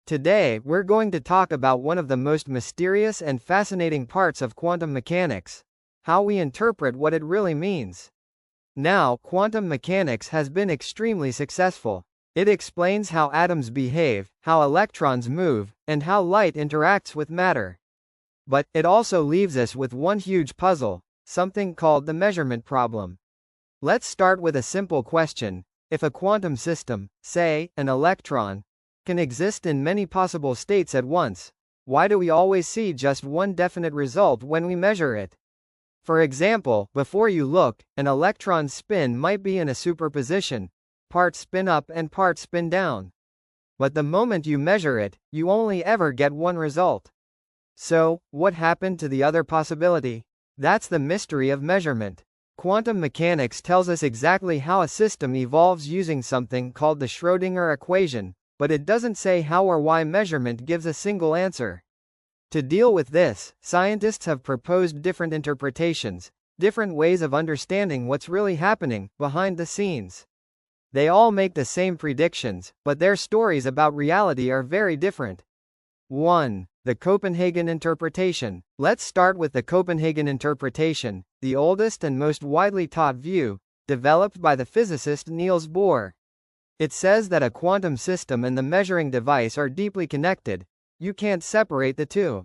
Today, we're going to talk about one of the most mysterious and fascinating parts of quantum mechanics: how we interpret what it really means. Now, quantum mechanics has been extremely successful. It explains how atoms behave, how electrons move, and how light interacts with matter. But it also leaves us with one huge puzzle, something called the measurement problem. Let's start with a simple question. If a quantum system, say, an electron, can exist in many possible states at once, why do we always see just one definite result when we measure it? For example, before you look, an electron's spin might be in a superposition, part spin up and part spin down. But the moment you measure it, you only ever get one result. So, what happened to the other possibility? That's the mystery of measurement. Quantum mechanics tells us exactly how a system evolves using something called the Schrödinger equation, but it doesn't say how or why measurement gives a single answer. To deal with this, scientists have proposed different interpretations, different ways of understanding what's really happening behind the scenes. They all make the same predictions, but their stories about reality are very different. 1. The Copenhagen interpretation. Let's start with the Copenhagen interpretation, the oldest and most widely taught view, developed by the physicist Niels Bohr. It says that a quantum system and the measuring device are deeply connected. You can't separate the two.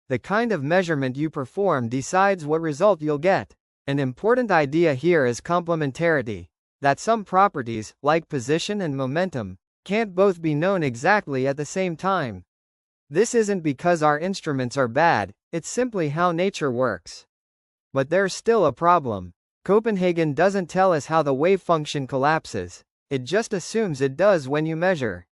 The kind of measurement you perform decides what result you'll get. An important idea here is complementarity, that some properties, like position and momentum, can't both be known exactly at the same time. This isn't because our instruments are bad, it's simply how nature works. But there's still a problem. Copenhagen doesn't tell us how the wave function collapses, it just assumes it does when you measure.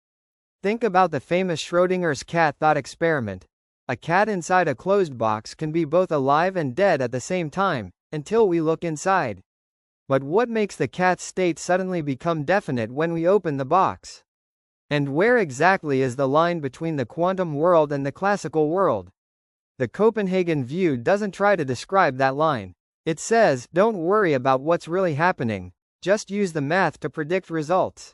Think about the famous Schrödinger's cat thought experiment. A cat inside a closed box can be both alive and dead at the same time, until we look inside. But what makes the cat's state suddenly become definite when we open the box? And where exactly is the line between the quantum world and the classical world? The Copenhagen view doesn't try to describe that line. It says, don't worry about what's really happening, just use the math to predict results.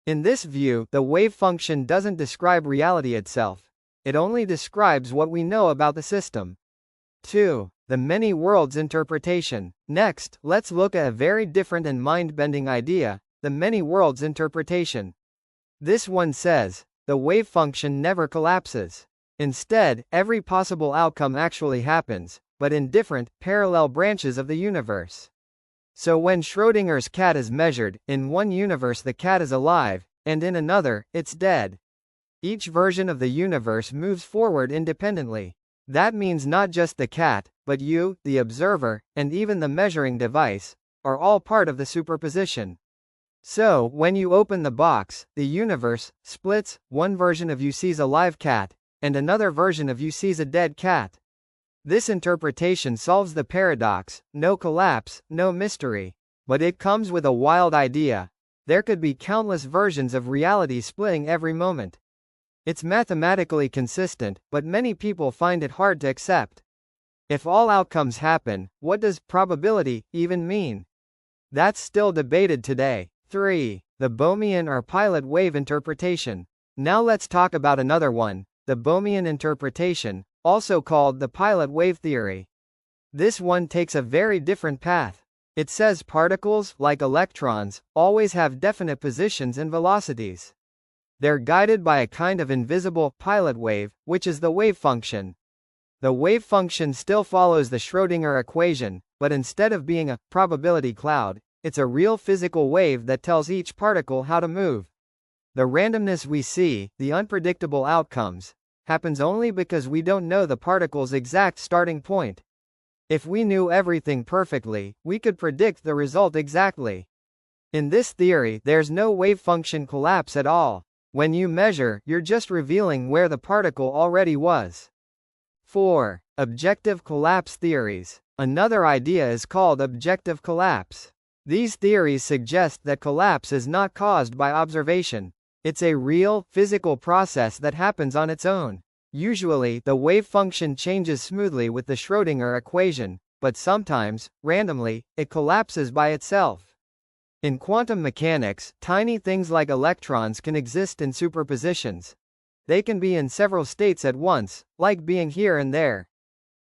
In this view, the wave function doesn't describe reality itself. It only describes what we know about the system. 2. The many worlds interpretation. Next, let's look at a very different and mind-bending idea, the many worlds interpretation. This one says, the wave function never collapses. Instead, every possible outcome actually happens, but in different, parallel branches of the universe. So when Schrödinger's cat is measured, in one universe the cat is alive, and in another, it's dead. Each version of the universe moves forward independently. That means not just the cat, but you, the observer, and even the measuring device, are all part of the superposition. So, when you open the box, the universe splits, one version of you sees a live cat, and another version of you sees a dead cat. This interpretation solves the paradox, no collapse, no mystery. But it comes with a wild idea. There could be countless versions of reality splitting every moment. It's mathematically consistent, but many people find it hard to accept. If all outcomes happen, what does probability even mean? That's still debated today. 3. The Bohmian or pilot wave interpretation. Now let's talk about another one, the Bohmian interpretation, also called the pilot wave theory. This one takes a very different path. It says particles, like electrons, always have definite positions and velocities. They're guided by a kind of invisible pilot wave, which is the wave function. The wave function still follows the Schrödinger equation, but instead of being a probability cloud, it's a real physical wave that tells each particle how to move. The randomness we see, the unpredictable outcomes, happens only because we don't know the particle's exact starting point. If we knew everything perfectly, we could predict the result exactly. In this theory, there's no wave function collapse at all. When you measure, you're just revealing where the particle already was. 4. Objective collapse theories. Another idea is called objective collapse. These theories suggest that collapse is not caused by observation. It's a real, physical process that happens on its own. Usually, the wave function changes smoothly with the Schrödinger equation, but sometimes, randomly, it collapses by itself. In quantum mechanics, tiny things like electrons can exist in superpositions. They can be in several states at once, like being here and there.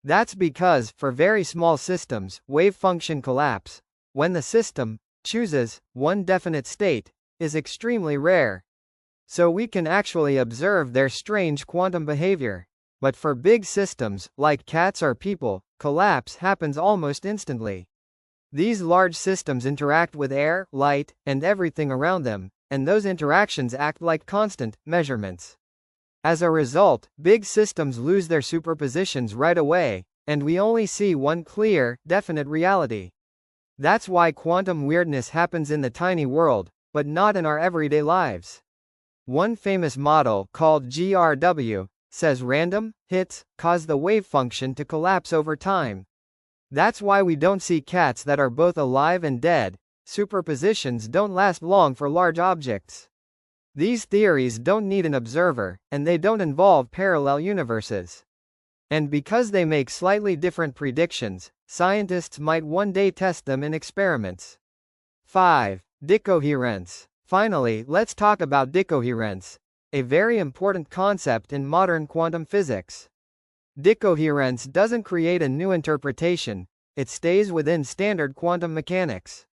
That's because, for very small systems, wave function collapse, when the system chooses one definite state, is extremely rare. So we can actually observe their strange quantum behavior. But for big systems, like cats or people, collapse happens almost instantly. These large systems interact with air, light, and everything around them, and those interactions act like constant measurements. As a result, big systems lose their superpositions right away, and we only see one clear, definite reality. That's why quantum weirdness happens in the tiny world, but not in our everyday lives. One famous model, called GRW, says random hits cause the wave function to collapse over time. That's why we don't see cats that are both alive and dead. Superpositions don't last long for large objects. These theories don't need an observer, and they don't involve parallel universes. And because they make slightly different predictions, scientists might one day test them in experiments. 5. Decoherence. Finally, let's talk about decoherence, a very important concept in modern quantum physics. Decoherence doesn't create a new interpretation, it stays within standard quantum mechanics.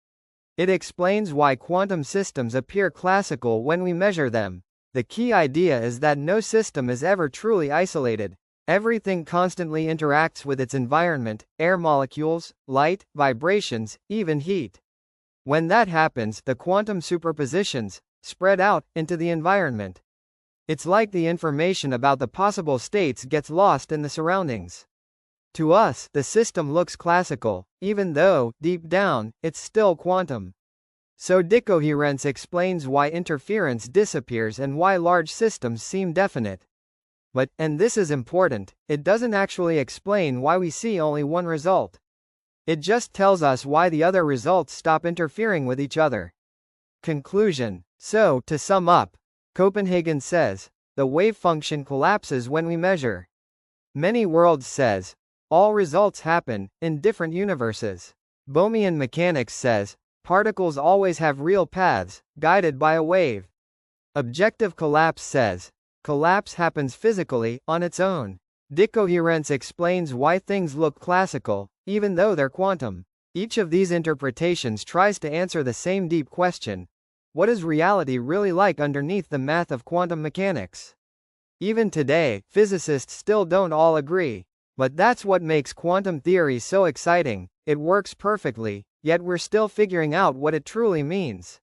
It explains why quantum systems appear classical when we measure them. The key idea is that no system is ever truly isolated. Everything constantly interacts with its environment, air molecules, light, vibrations, even heat. When that happens, the quantum superpositions spread out into the environment. It's like the information about the possible states gets lost in the surroundings. To us, the system looks classical, even though, deep down, it's still quantum. So decoherence explains why interference disappears and why large systems seem definite. But, and this is important, it doesn't actually explain why we see only one result. It just tells us why the other results stop interfering with each other. Conclusion. So, to sum up, Copenhagen says, the wave function collapses when we measure. Many worlds says, all results happen in different universes. Bohmian mechanics says, particles always have real paths, guided by a wave. Objective collapse says, collapse happens physically, on its own. Decoherence explains why things look classical, even though they're quantum. Each of these interpretations tries to answer the same deep question. What is reality really like underneath the math of quantum mechanics? Even today, physicists still don't all agree. But that's what makes quantum theory so exciting. It works perfectly, yet we're still figuring out what it truly means.